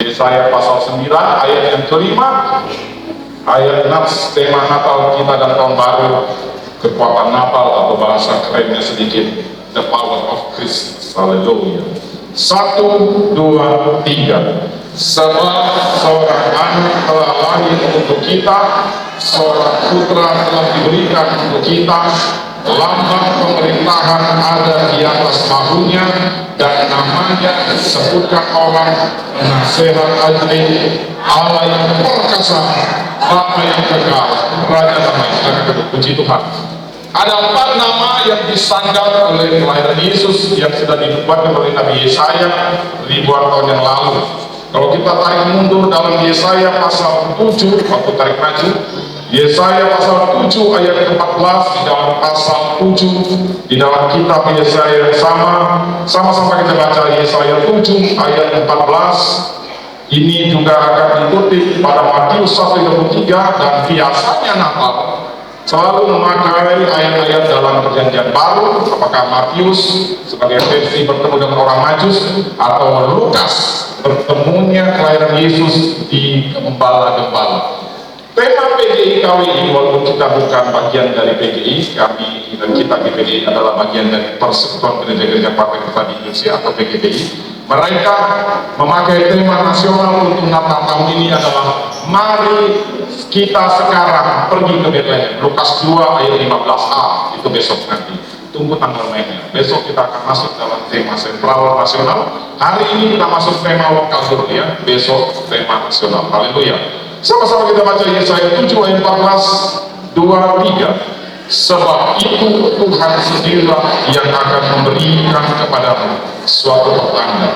Yesaya pasal 9 ayat yang kelima, ayat nats tema Natal kita dan tahun baru, kekuatan Natal atau bahasa kerennya sedikit, the power of Christ. Haleluya. 1, 2, 3. Sebab seorang anak telah lahir untuk kita, seorang putra telah diberikan untuk kita, lambang pemerintahan ada di atas bahunya, dan namanya disebutkan orang Penasehat Ajaib, Allah yang perkasa, Bapa yang kekal, Raja damai. Puji Tuhan. Ada 4 nama yang disandang oleh kelahiran Yesus yang sudah dinubuatkan oleh Nabi Yesaya ribuan tahun yang lalu. Kalau kita tarik mundur dalam Yesaya pasal 7, waktu tarik maju, Yesaya pasal 7 ayat 14, di dalam pasal 7 di dalam kitab Yesaya yang sama-sama kita baca Yesaya 7 ayat 14. Ini juga akan dikutip pada Matius 1:23, dan biasanya Natal selalu memakai ayat-ayat dalam perjanjian baru, apakah Matius sebagai versi bertemu dengan orang Majus, atau Lukas bertemunya kelahiran Yesus di gembala-gembala. Tema PGI kali ini, walaupun kita bukan bagian dari PGI, kami dan kita di PGI adalah bagian dari Persekutuan Gereja-Gereja Partai Kristen di Indonesia atau PGPI. Mereka memakai tema nasional untuk Natal tahun ini adalah mari kita sekarang pergi ke Betlehem. Lukas 2 ayat 15a, itu besok nanti. Tunggu tanggal mainnya. Besok kita akan masuk dalam tema sentral nasional. Hari ini kita masuk tema lokal dulu ya. Besok tema nasional. Haleluya. Sama-sama kita baca Yesaya 7 ayat 14, 2, 3. Sebab itu Tuhan sendirilah yang akan memberikan kepadamu suatu pertanda.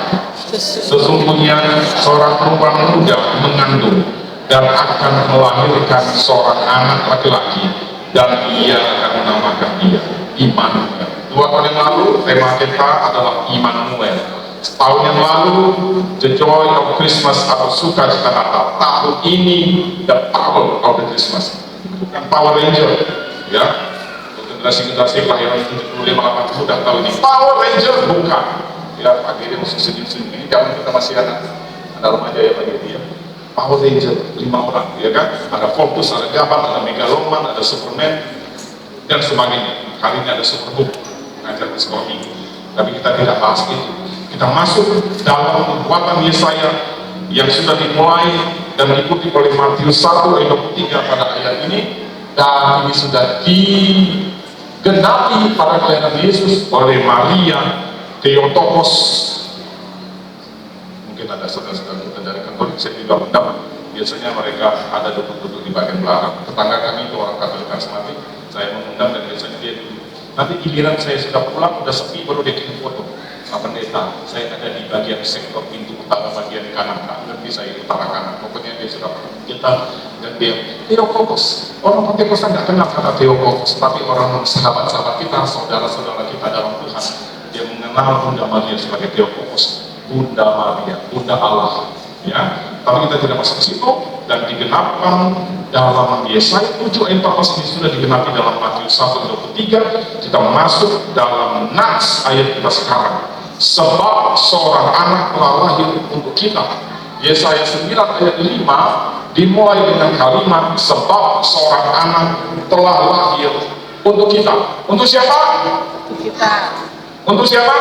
Sesungguhnya seorang perempuan muda mengandung dan akan melahirkan seorang anak laki-laki, dan ia akan menamakan dia Immanuel. 2 tahun yang lalu tema kita adalah Immanuel. Setahun yang lalu The Joy of Christmas atau sukacita Natal. Tahun ini The Power of the Christmas. Bukan Power Ranger ya. Generasi-generasi kelahiran 75-80 sudah tahu ini Power Ranger, bukan ya. Pagi dia masih senyum-senyum ini, zaman kita masih ada remaja ya pagi dia. Power Ranger 5 orang ya kan, ada Voltus, ada Gaban, ada Megaloman, ada Superman dan sebagainya. Hari ini ada Superbook ngajar di sekolah minggu, tapi kita tidak bahas itu. Kita masuk dalam nubuatan Yesaya yang sudah dimulai dan diikuti oleh Matius 1 ayat 23 pada ayat ini, dan ini sudah digenapi pada kelahiran Yesus oleh Maria Theotokos. Mungkin ada saudara-saudara kita dari kantor saya juga mendapat. Biasanya mereka ada duduk-duduk di bagian belakang. Tetangga kami itu orang Katolik karismatik, saya mengundang dan biasanya dia duduk. Nanti giliran saya sudah pulang, udah sepi, baru dia kirim foto. Pendeta, saya ada di bagian sektor pintu utara bagian kanan, nanti saya utara kanan. Pokoknya dia sudah kita, dan dia Theotokos. Orang Pentekosta nggak kenal kata Theotokos, tapi orang sahabat-sahabat kita, saudara-saudara kita dalam Tuhan, dia mengenal Bunda Maria sebagai Theotokos, Bunda Maria, Bunda Allah. Ya, tapi kita tidak masuk ke situ, dan digenapkan dalam Yesaya 7 ayat 14 ini sudah digenapi dalam Matius 1:23. Kita masuk dalam nats ayat kita sekarang. Sebab seorang anak telah lahir untuk kita. Yesaya 9 ayat 5 dimulai dengan kalimat sebab seorang anak telah lahir untuk kita. Untuk siapa? Untuk kita. Untuk siapa?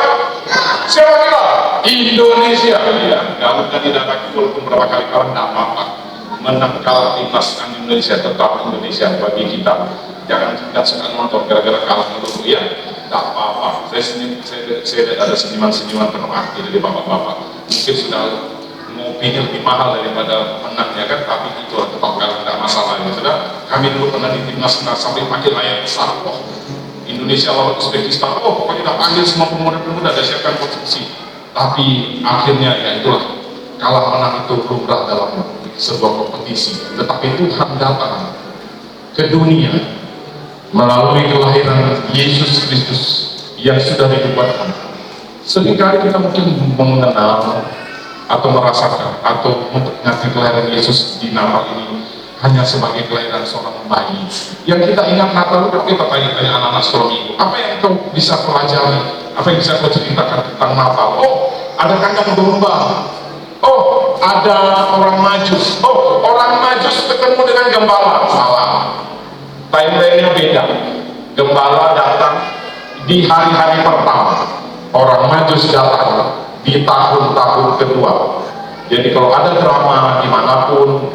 Siapa kita? Indonesia. Ya, kalau kita tidak lagi walaupun berapa kali kalah tidak apa-apa. Menang kalah timnas Indonesia tetap Indonesia bagi kita. Jangan tidak suka nonton gara-gara kalah dulu ya. Tak apa-apa, saya ada senyuman-senyuman penuh arti dari bapak-bapak. Mungkin sudah ngopinya lebih mahal daripada menang ya kan, tapi itu tetap kalah, tidak masalah ya sudah. Kami dulu pernah di timnas sampai panggil layar besar, oh Indonesia lawan Uzbekistan, oh pokoknya kita panggil semua pemuda-pemuda, ada siapkan posisi. Tapi akhirnya ya itulah, kalah menang itu lumrah dalam sebuah kompetisi. Tetapi Tuhan datang ke dunia melalui kelahiran Yesus Kristus yang sudah dibuatkan. Seringkali kita mungkin mengenal atau merasakan atau memperingati kelahiran Yesus di Natal ini hanya sebagai kelahiran seorang bayi. Yang kita ingat Natal itu, kita tanya-tanya anak-anak sekolah minggu, apa yang kau bisa pelajari, apa yang bisa kau ceritakan tentang Natal? Oh, ada kandang domba. Oh, ada orang Majus. Oh, orang Majus ketemu dengan gembala. Salah. Timeline-nya beda. Gembala datang di hari-hari pertama. Orang Majus datang di tahun-tahun kedua. Jadi kalau ada drama dimanapun,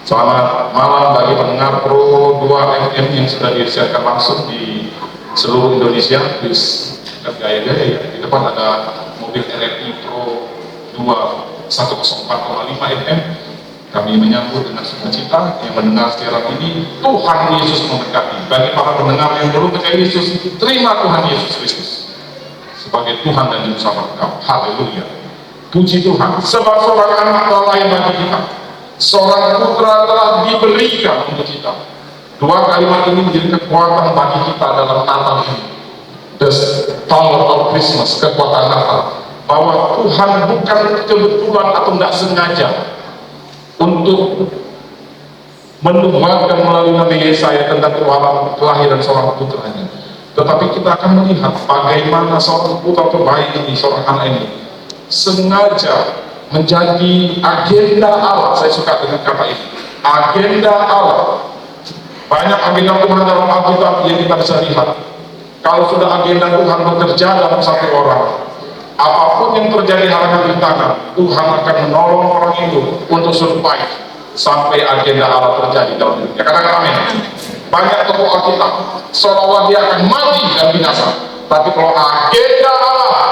selamat malam bagi pendengar Pro 2 FM yang sudah disiarkan langsung di seluruh Indonesia. Please, gaya-gaya ya. Di depan ada mobil RRI Pro 2 104,5 FM. Kami menyambut dengan sukacita yang mendengar siaran ini. Tuhan Yesus memberkati. Bagi para pendengar yang belum percaya Yesus, terima Tuhan Yesus Kristus sebagai Tuhan dan Juru Selamat kamu. Haleluya. Puji Tuhan. Sebab seorang anak telah lahir bagi kita, seorang putra telah diberikan untuk kita. Dua kalimat ini menjadi kekuatan bagi kita dalam Natal ini. The power of Christmas, kekuatan Natal. Bahwa Tuhan bukan kebetulan atau tidak sengaja untuk menubuatkan melalui Nabi Yesaya tentang kelahiran seorang putranya. Tetapi kita akan melihat bagaimana seorang putra terbaik ini, seorang anak ini, sengaja menjadi agenda Allah. Saya suka dengan kata ini, agenda Allah. Banyak agenda Tuhan dalam Alkitab yang kita bisa lihat. Kalau sudah agenda Tuhan bekerja dalam satu orang, apapun yang terjadi halangan rintangan, Tuhan akan menolong orang itu untuk survive sampai agenda Allah terjadi dalam hidupnya. Katakan amin. Banyak tokoh Alkitab seolah-olah dia akan mati dan binasa, tapi kalau agenda Allah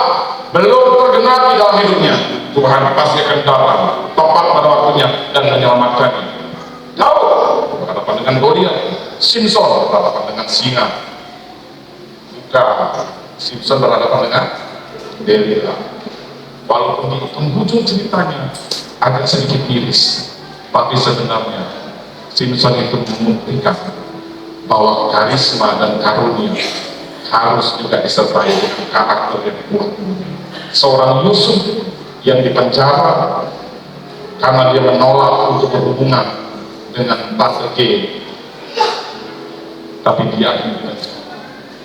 belum tergenapi dalam hidupnya, Tuhan pasti akan datang tepat pada waktunya dan menyelamatkannya. Tahu berhadapan dengan Goliat, Simpson berhadapan dengan singa. Bukan, Simpson berhadapan dengan Delila. Walaupun di penghujung ceritanya agak sedikit miris, tapi sebenarnya Simpson itu membuktikan bahwa karisma dan karunia harus juga disertai dengan karakter yang kuat. Seorang Yusuf yang dipenjara karena dia menolak untuk berhubungan dengan Tante G, tapi dia akhirnya.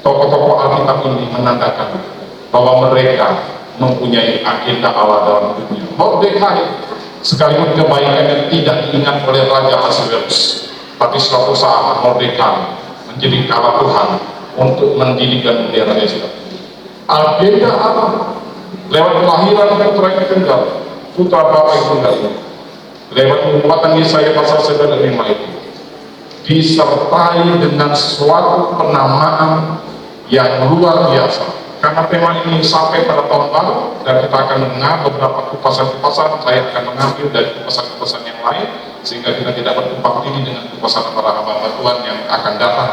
Tokoh-tokoh Alkitab ini menandakan bahwa mereka mempunyai agenda Allah dalam hidupnya. Mordekai, sekalipun kebaikannya tidak diingat oleh Raja Ahasuerus, tapi suatu saat Mordekai menjadi kawal Tuhan untuk mendidik dan memelihara Yesus. Agenda Allah lewat kelahiran putra yang tunggal, putra Bapa yang tunggal ini, lewat penguatan Yesaya pasal 95 itu, disertai dengan suatu penamaan yang luar biasa. Karena tema ini sampai pada tahun baru dan kita akan mendengar beberapa kupasan-kupasan, saya akan mengambil dari kupasan-kupasan yang lain sehingga kita tidak bertumpang tindih dengan kupasan para hamba Tuhan yang akan datang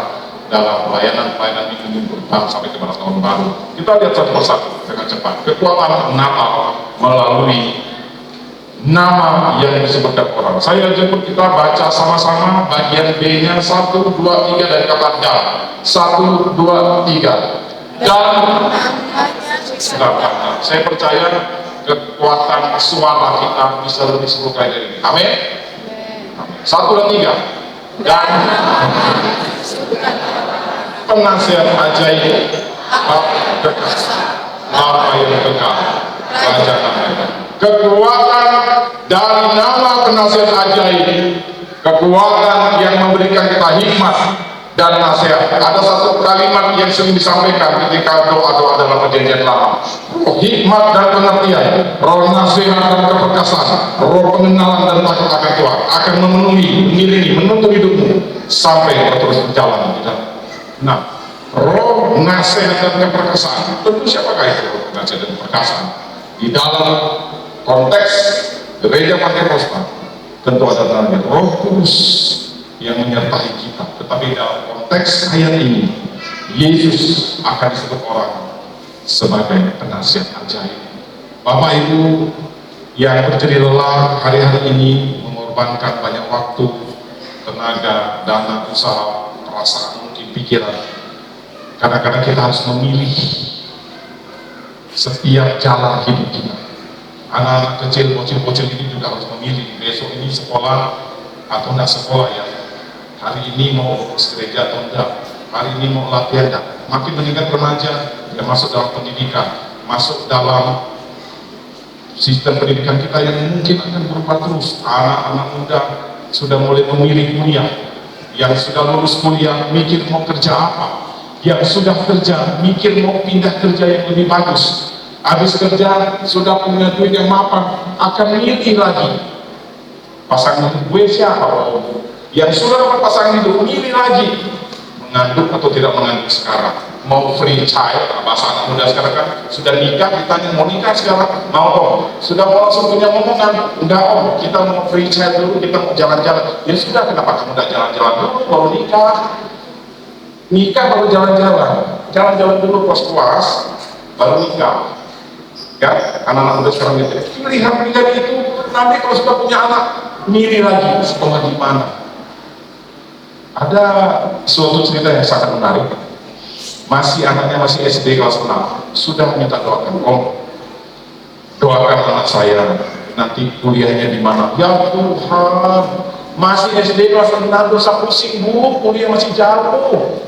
dalam pelayanan minggu depan sampai kepada tahun baru. Kita lihat satu persatu dengan cepat kekuatan Natal melalui nama yang disebutkan orang. Saya jemput kita baca sama-sama bagian B-nya 1, 2, 3 dari kata dan. 1, 2, 3. Dan saya percaya kekuatan suara kita bisa lebih 10 kali dari ini. Amin. 1 dan 3. Dan penasihat ajaib Bapa yang kekal, Raja Namanya. Kekuatan dari nama penasihat ajaib, kekuatan yang memberikan kita hikmat dan nasihat. Ada satu kalimat yang sering disampaikan ketika doa-doa dalam perjanjian lama. Hikmat dan pengertian, roh nasihat dan keperkasaan, roh pengenalan dan takut akan Tuhan akan memenuhi, mengiringi, menuntun hidupmu sampai terus berjalan. Nah, roh nasihat dan keperkasaan, tentu siapakah itu roh nasihat dan keperkasaan? Di dalam konteks gereja Pentakosta tentu ada namanya Roh Kudus yang menyertai kita. Tetapi dalam konteks ayat ini, Yesus akan disebut orang sebagai penasihat ajaib. Bapak Ibu yang berjeri lelah hari-hari ini mengorbankan banyak waktu, tenaga, dana, usaha, perasaan, mungkin pikiran. Kadang-kadang kita harus memilih setiap jalan hidup kita. Anak-anak kecil, bocil-bocil ini juga harus memilih besok ini sekolah atau tidak sekolah ya. Hari ini mau gereja atau enggak, hari ini mau latihan enggak. Makin meningkat remaja, dia masuk dalam pendidikan, masuk dalam Sistem pendidikan kita yang mungkin akan berubah terus. Anak-anak muda sudah mulai memilih kuliah. Yang sudah lulus kuliah mikir mau kerja apa. Yang sudah kerja mikir mau pindah kerja yang lebih bagus. Habis kerja sudah punya duit yang mapan, akan milih lagi pasangan hidup gue siapa. Yang sudah dapat pasangan hidup milih lagi mengandung atau tidak mengandung sekarang. Mau free child, bahasa anak muda sekarang kan sudah nikah, ditanya mau nikah sekarang, mau om. Sudah mau langsung punya omongan, enggak om, kita mau free child dulu, kita mau jalan-jalan. Ya sudah, kenapa kamu enggak jalan-jalan dulu baru nikah? Nikah baru jalan-jalan, jalan-jalan dulu puas-puas baru nikah. Ya, anak-anak muda sekarang gitu. Pilihan-pilihan itu nanti kalau sudah punya anak milih lagi sekolah di mana. Ada suatu cerita yang sangat menarik. Anaknya masih SD kelas 6, sudah minta doakan, om, doakan anak saya nanti kuliahnya di mana. Ya Tuhan, masih SD kelas 6 dosa pusing bu, kuliah masih jauh.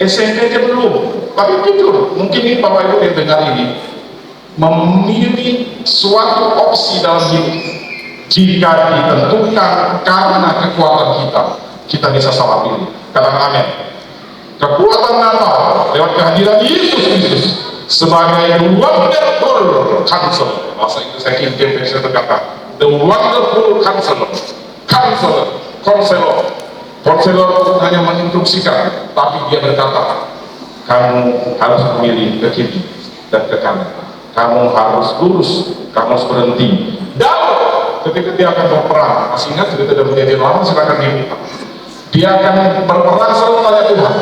SMP aja belum. Tapi jujur, mungkin ini Bapak Ibu yang dengar ini, memilih suatu opsi dalam hidup jika ditentukan karena kekuatan kita bisa salah pilih. Katakan amin. Kekuatan Natal lewat kehadiran Yesus Kristus sebagai wonderful counselor. Bahasa Inggris saya kirim saya berkata the wonderful counselor. Konselor hanya menginstruksikan, tapi dia berkata kamu harus memilih ke kiri dan ke kanan, kamu harus lurus, kamu harus berhenti. Dan ketika dia akan berperang, masih ingat cerita dari menjadi lama, silakan dibuka. Dia akan berperang selalu tanya Tuhan,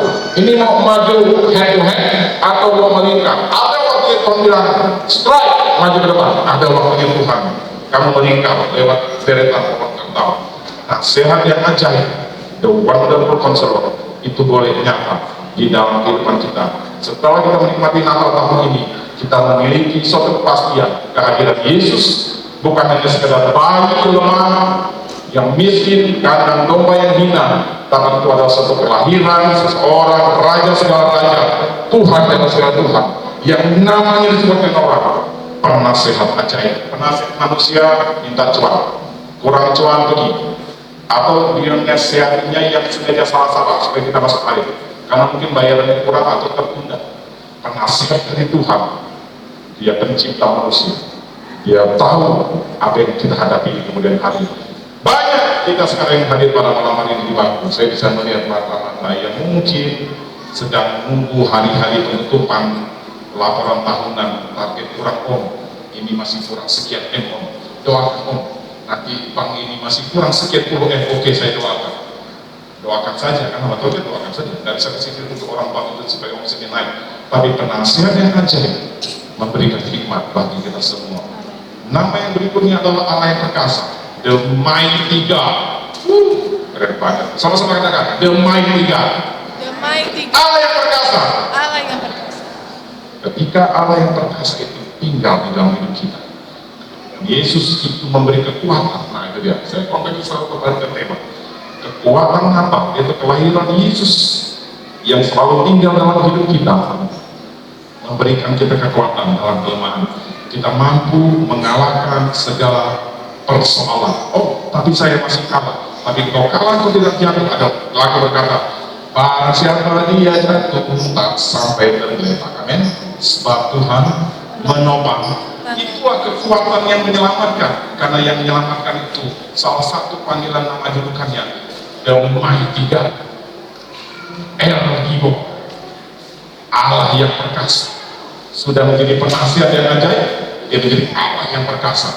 ini mau maju head to head atau mau melingkar. Ada waktu Tuhan bilang strike, maju ke depan. Ada waktunya Tuhan kamu melingkar lewat deretan orang tertawa. Nah, sehat yang ajaib, the wonderful counselor itu boleh nyata di dalam kehidupan kita. Setelah kita menikmati Natal tahun ini, kita memiliki suatu kepastian kehadiran Yesus bukan hanya sekedar bayi lemah yang miskin, kandang domba yang hina, tapi itu adalah satu kelahiran seseorang raja segala raja, Tuhan dan segala Tuhan, yang namanya disebutkan orang penasehat ajaib. Penasehat manusia minta cuan, kurang cuan pergi, atau dia nasihatinya yang sengaja salah-salah supaya kita masuk air karena mungkin bayarannya kurang atau tertunda. Penasehat dari Tuhan, dia pencipta manusia, dia tahu apa yang kita hadapi di kemudian hari. Banyak kita sekarang yang hadir pada malam hari ini di bangku, saya bisa melihat mata-mata yang mungkin sedang menunggu hari-hari penutupan laporan tahunan, target kurang om, ini masih kurang sekian M om, doakan om, nanti bank ini masih kurang sekian puluh M, oke saya doakan saja, karena betul doakan saja, dari saya kesini untuk orang bank itu supaya omsetnya naik. Tapi penasihat yang ajaib memberikan hikmat bagi kita semua. Nama yang berikutnya adalah Allah yang perkasa, the mighty God. Keren banget. Sama-sama katakan, the mighty God. The mighty God. Allah yang perkasa. Allah yang perkasa. Ketika Allah yang perkasa itu tinggal di dalam hidup kita, Yesus itu memberi kekuatan. Nah itu dia, saya kembali selalu kepada tema kekuatan Natal, yaitu kelahiran Yesus yang selalu tinggal dalam hidup kita, memberikan kita kekuatan dalam kelemahan. Kita mampu mengalahkan segala persoalan. Oh, tapi saya masih kalah. Tapi kalau kalah kau tidak jatuh. Ada lagu berkata, barang siapa dia jatuh tak sampai tergeletak. Amin. Sebab Tuhan menopang. Itulah kekuatan yang menyelamatkan. Karena yang menyelamatkan itu salah satu panggilan nama julukannya, the mighty God, El Gibo, Allah yang perkasa. Sudah menjadi penasihat yang ajaib, dia menjadi Allah yang perkasa.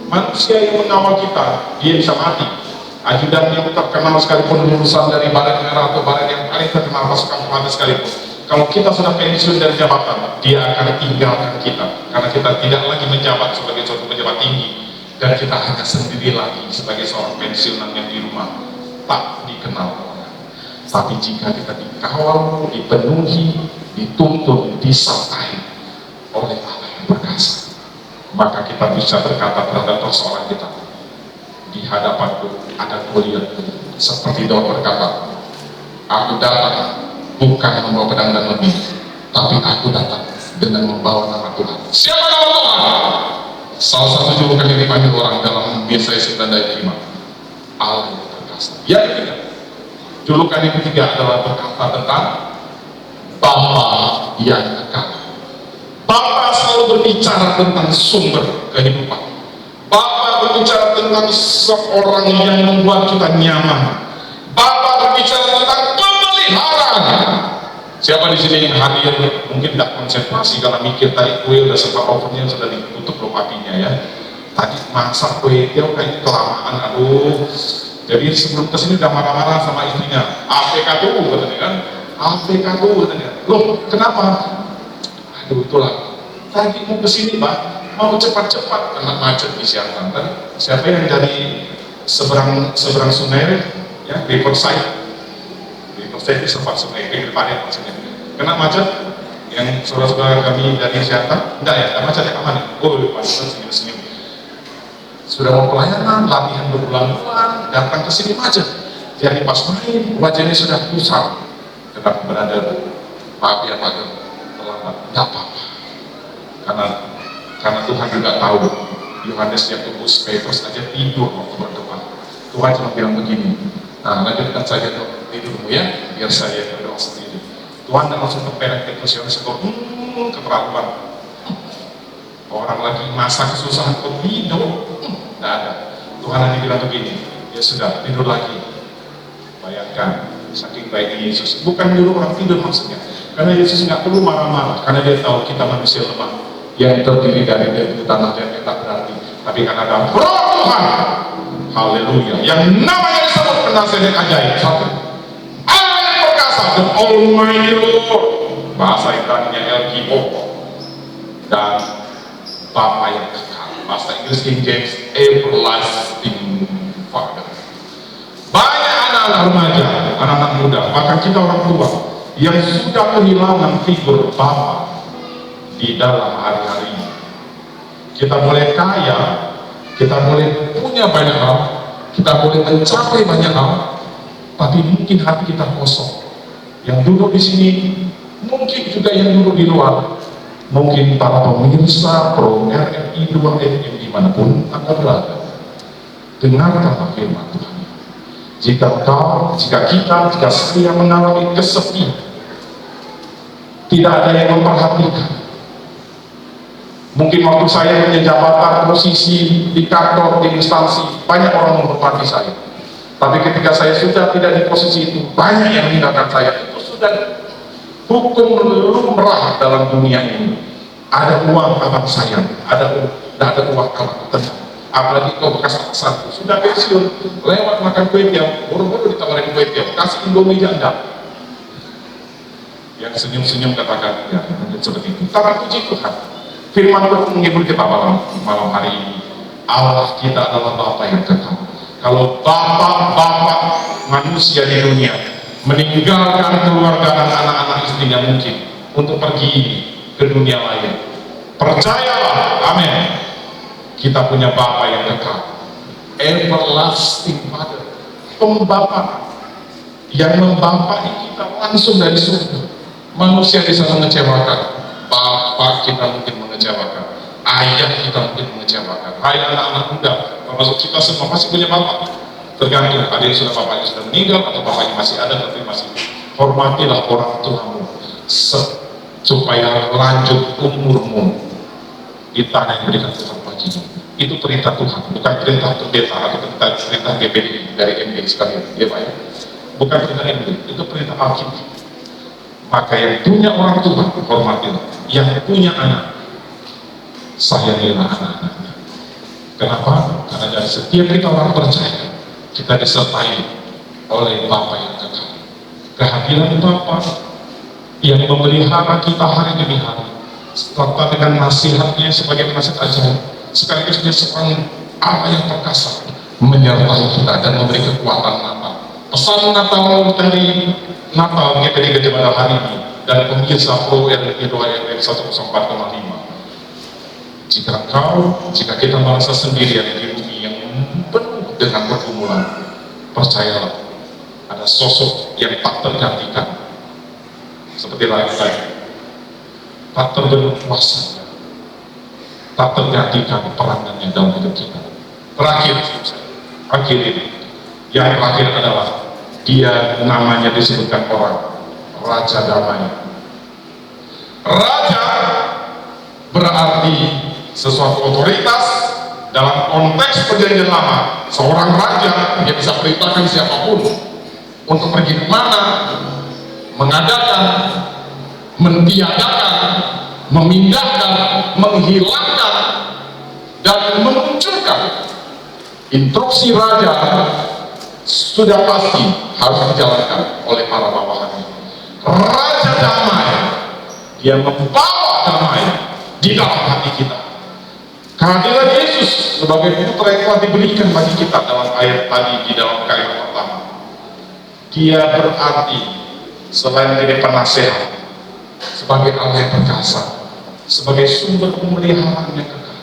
Manusia yang mengawal kita, dia bisa mati. Ajudan yang terkenal sekalipun, lulusan dari badan merah atau badan yang paling terkenal pasukan Tuhan sekalipun, kalau kita sudah pensiun dari jabatan, dia akan tinggalkan kita, karena kita tidak lagi menjabat sebagai suatu pejabat tinggi, dan kita hanya sendiri lagi sebagai seorang pensiunan yang di rumah tak dikenal orang. Tapi jika kita dikawal, dipenuhi, dituntun, disertai oleh Allah yang perkasa, maka kita bisa berkata terhadap persoalan kita, di hadapanku ada Goliat, seperti Daud berkata, aku datang bukan membawa pedang dan lebih, tapi aku datang dengan membawa nama Tuhan. Siapa nama Tuhan? Salah satu julukan yang dipanggil orang dalam Yesaya 9 ayat 5, Allah yang perkasa. Yang ketiga, julukan yang ketiga adalah berkata tentang Bapa yang kekal. Bapa selalu berbicara tentang sumber kehidupan. Bapa berbicara tentang seorang yang membuat kita nyaman. Bapa berbicara tentang pemeliharaan. Siapa di sini yang hadir mungkin tidak konsentrasi karena mikir tadi kue udah sempat ovennya sudah ditutup belum apinya ya. Tadi masak kue itu kayaknya kelamaan, aduh. Jadi sebelum kesini udah marah-marah sama istrinya. APK tuh katanya kan. APK tuh katanya. Loh kenapa? Aduh itulah. Tadi mau kesini Pak, mau cepat-cepat karena macet di Siantan. Siapa yang dari seberang sungai ya, Riverside itu sempat sungai, pinggir padat maksudnya. Kena macet, yang saudara-saudara kami dari Siantan, enggak ya, enggak macet ya, aman ya? Oh, macet senyum-senyum. Sudah mau pelayanan, latihan berbulan-bulan, datang ke sini macet. Jadi pas main, wajahnya sudah kusam. Tetap berada, maaf ya Pak, terlambat, enggak apa-apa. Karena Tuhan juga tahu, Yohanes Yakobus Petrus aja tidur waktu berdoa. Tuhan cuma bilang begini, nah lanjutkan saja dok tidurmu ya, biar saya berdoa sendiri. Tuhan tidak langsung tempeleng Petrus Yohanes keterlaluan. Orang lagi masa kesusahan kok tidur, tidak ada. Tuhan hanya bilang begini, ya sudah tidur lagi. Bayangkan, saking baiknya Yesus. Bukan dulu orang tidur maksudnya, karena Yesus nggak perlu marah-marah, karena dia tahu kita manusia lemah yang terdiri dari tanah dan tak berarti. Tapi karena ada Roh Tuhan, haleluya, yang namanya disebut penasihat ajaib. Satu, Allah yang perkasa, the Almighty Lord, bahasa Ibrani-nya El Gibor, dan Bapa yang kekal, bahasa Inggris King James, Everlasting Father. Banyak anak-anak remaja, anak-anak muda, bahkan kita orang tua yang sudah kehilangan figur Bapa di dalam hari-hari ini. Kita boleh kaya, kita boleh punya banyak hal, kita boleh mencapai banyak hal, tapi mungkin hati kita kosong. Yang duduk di sini, mungkin juga yang duduk di luar, mungkin para pemirsa Pro RRI 2 FM dimanapun Anda berada, dengarkanlah firman Tuhan. Jika saya mengalami kesepian, tidak ada yang memperhatikan. Mungkin waktu saya punya jabatan, posisi di kantor, di instansi, banyak orang menghormati saya. Tapi ketika saya sudah tidak di posisi itu, banyak yang meninggalkan saya. Itu sudah hukum lumrah dalam dunia ini. Ada uang abang sayang, tidak ada uang abang tenang. Apalagi kau bekas atasan, sudah pensiun, lewat makan kue tiaw, buru-buru ditawarin kue tiaw, kasih Indomie janda. Yang senyum-senyum katakan, ya seperti itu. Tapi puji Tuhan, firman Tuhan menghibur kita malam hari ini. Allah kita adalah Bapa yang kekal. Kalau Bapak manusia di dunia meninggalkan keluarga dan anak-anak istrinya mungkin untuk pergi ke dunia lain, percayalah, amin, kita punya Bapa yang kekal, Everlasting Father, Pembapa yang membapai kita langsung dari surga. Manusia bisa mengecewakan, Bapak kita mungkin mengecewakan, ayah kita mungkin mengecewakan. Hai anak-anak muda, termasuk kita semua masih punya bapak. Tergantung ada yang sudah bapaknya sudah meninggal atau bapaknya masih ada tapi masih. Hormatilah orang tuamu supaya lanjut umurmu di tanah yang berikan Tuhan bagimu. Itu perintah Tuhan, bukan perintah pendeta atau perintah GPD dari MD sekalian, ya Pak ya. Bukan perintah MD, itu perintah Alkitab. Maka yang punya orang tua hormatilah, yang punya anak sayangilah anak-anaknya. Kenapa? Karena dari setiap kita orang percaya, kita disertai oleh Bapa yang kekal. Kehadiran Bapa yang memelihara kita hari demi hari, serta dengan nasihatnya sebagai nasihat ajaib, sekaligus dia seorang Allah yang perkasa, menyertai kita dan memberi kekuatan Natal. Pesan Natal dari Natal GPD Gede Bada hari ini dan pemirsa Pro RRI 2 FM 104,5. Jika kita merasa sendirian di bumi yang penuh dengan pergumulan, percayalah ada sosok yang tak tergantikan seperti lagi tak terbendung kuasa, tak tergantikan peranannya dalam hidup kita. Terakhir ini, yang terakhir adalah dia namanya disebutkan orang Raja Damai. Raja berarti sesuatu otoritas dalam konteks perjanjian lama. Seorang raja dia bisa perintahkan siapapun untuk pergi ke mana, mengadakan, mentiadakan, memindahkan, menghilangkan, dan memunculkan. Instruksi raja sudah pasti harus dijalankan oleh para bawahannya. Raja damai, dia membawa damai di dalam hati kita. Kehadiran Yesus sebagai putra yang telah diberikan bagi kita dalam ayat tadi di dalam kalimat pertama. Dia berarti selain menjadi penasehat, sebagai Allah yang perkasa, sebagai sumber pemeliharaan yang kekal,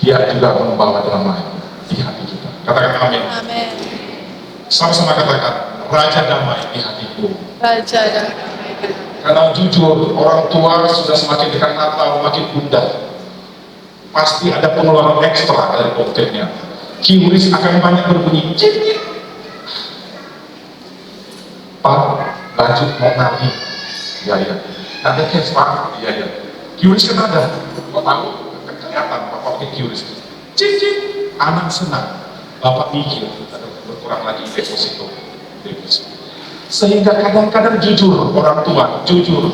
dia juga membawa damai di hati kita. Katakan amin. Amin. Sama-sama katakan, Raja damai di hatiku. Raja damai. Karena jujur, orang tua sudah semakin dekat Natal, makin gundah. Pasti ada pengeluaran ekstra dari pocketnya. QRIS akan banyak berbunyi. Cip-cip. Pak, baju mau nari. Ya. Ada cash Pak. Ya. QRIS kan ada. Kok tahu? Kan kelihatan Bapak pakai QRIS. Cip-cip. Anak senang. Bapak mikir, berkurang lagi deposito. Sehingga kadang-kadang jujur, orang tua, jujur.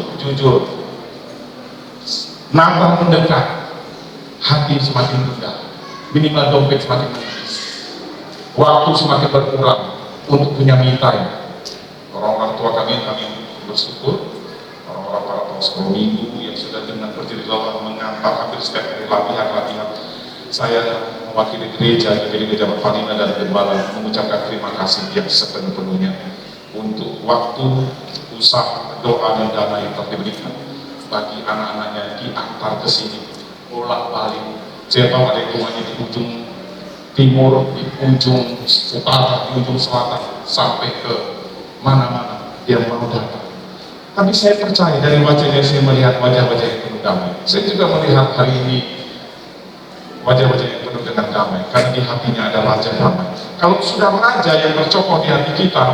Natal mendekat, hati semakin rendah, minimal dompet semakin menipis, waktu semakin berkurang untuk punya me time. Orang-orang tua kami bersyukur, orang-orang para sekolah minggu yang sudah dengan berdiri lawan mengantar hampir setiap hari latihan. Saya mewakili gereja, jadi gereja Perpanina dan Gembala mengucapkan terima kasih yang sepenuh-penuhnya untuk waktu, usaha, doa dan dana yang telah diberikan bagi anak-anaknya diantar ke sini, bolak-balik. Saya tahu ada yang rumahnya di ujung timur, di ujung utara, di ujung selatan, sampai ke mana-mana dia mau datang. Tapi saya percaya dari wajahnya saya melihat wajah-wajah yang penuh damai. Saya juga melihat hari ini wajah-wajah yang penuh dengan damai, karena di hatinya ada Raja damai. Kalau sudah Raja yang bercokol di hati kita,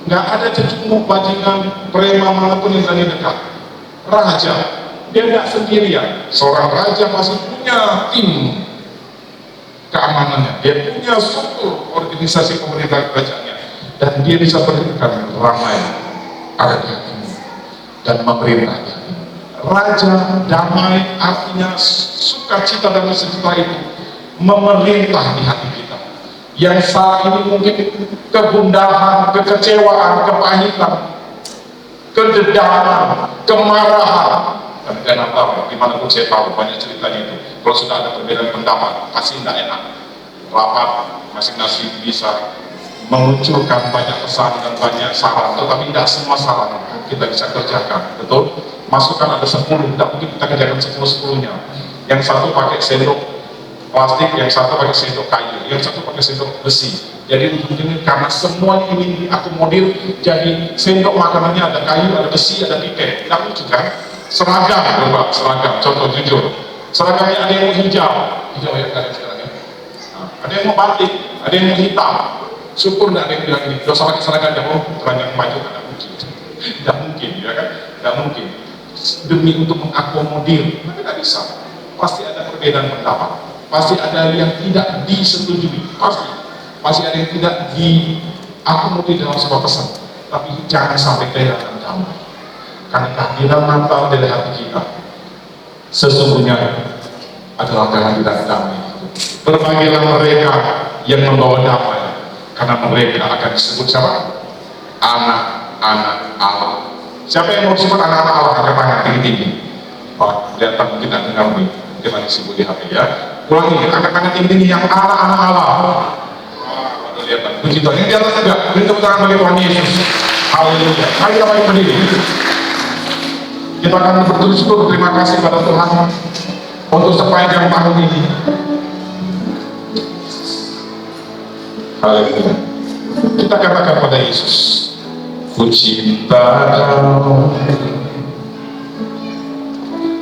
nggak ada cecunguk, bajingan, prema manapun yang berani dekat. Raja, dia nggak sendirian. Seorang raja masih punya tim keamanannya, dia punya struktur organisasi pemerintahan kerajaannya, dan dia bisa berikan ramai ada di hatimu dan memerintah di hatimu. Raja damai artinya sukacita dan sejahtera itu memerintah di hati kita. Yang saat ini mungkin kegundahan, kekecewaan, kepahitan, kededahan, kemarahan. Dan saya tahu, dimanapun saya tahu banyak ceritanya itu. Kalau sudah ada perbedaan pendapat, pasti tidak enak. Rapat, masing-masing bisa mengunculkan banyak pesan dan banyak saran, tetapi tidak semua saran kita bisa kerjakan, betul? Masukan ada 10, tidak mungkin kita kerjakan 10-10-nya. Yang satu pakai sendok plastik, yang satu pakai sendok kayu, yang satu pakai sendok besi. Jadi ujung-ujungnya karena semua ini diakomodir, jadi sendok makanannya ada kayu, ada besi, ada pipet. Tidak lucu kan? Seragam, coba seragam. Contoh jujur, seragamnya ada yang mau hijau ya kalian sekarang ya. Nah, ada yang mau batik, ada yang mau hitam. Syukur tidak ada yang bilang ini, dosa pakai seragam jauh, teranjang maju, tidak mungkin. Tidak mungkin, ya kan? Tidak mungkin. Demi untuk mengakomodir, tapi tidak bisa. Pasti ada perbedaan pendapat, pasti ada yang tidak disetujui, pasti ada yang tidak diakomodir dalam sebuah pesan. Tapi jangan sampai kehilangan damai, karena kehadiran Natal dari hati kita sesungguhnya adalah kehadiran damai. Berbagilah mereka yang membawa damai, karena mereka akan disebut siapa? Anak-anak Allah. Siapa yang mau disebut anak-anak Allah? Angkat tangan tinggi-tinggi. Oh, lihat mungkin tidak dengar nih, mungkin lagi sibuk di HP ya. Ulangi, angkat tangan tinggi-tinggi yang anak-anak Allah. Wah, lihat, puji Tuhan. Ini di atas juga, beri tepuk tangan bagi Tuhan Yesus. Haleluya. Mari kita balik berdiri. Kita akan bersyukur, terima kasih pada Tuhan untuk sepanjang tahun ini. Haleluya. Kita katakan pada Yesus, ku cinta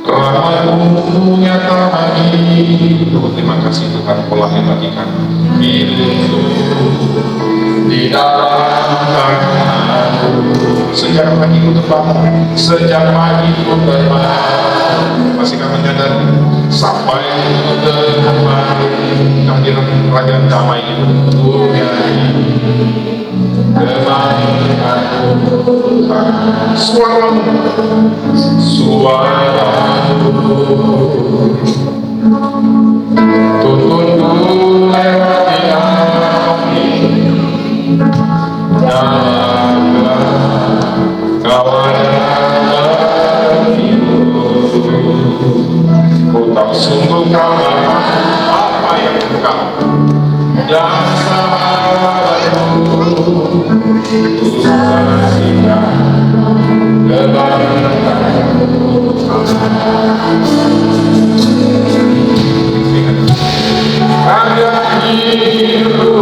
Kau, telah menunggu nyata bagi. Terima kasih Tuhan pola yang bagi kami. Hidup di dalam tangan-Mu. Sejak pagi ku terbangun, sejak pagi ku terbangun. Masih kami menyadari sampai ku terbangun kehadiran kerajaan damai dunia ini. Kebaikan Tuhan, suaramu tuntunku lewati api dalam kawan ku tahu sungguh kau apa yang engkau dan sahabatku ku saksikan kebaikan Tuhan. Raja hidup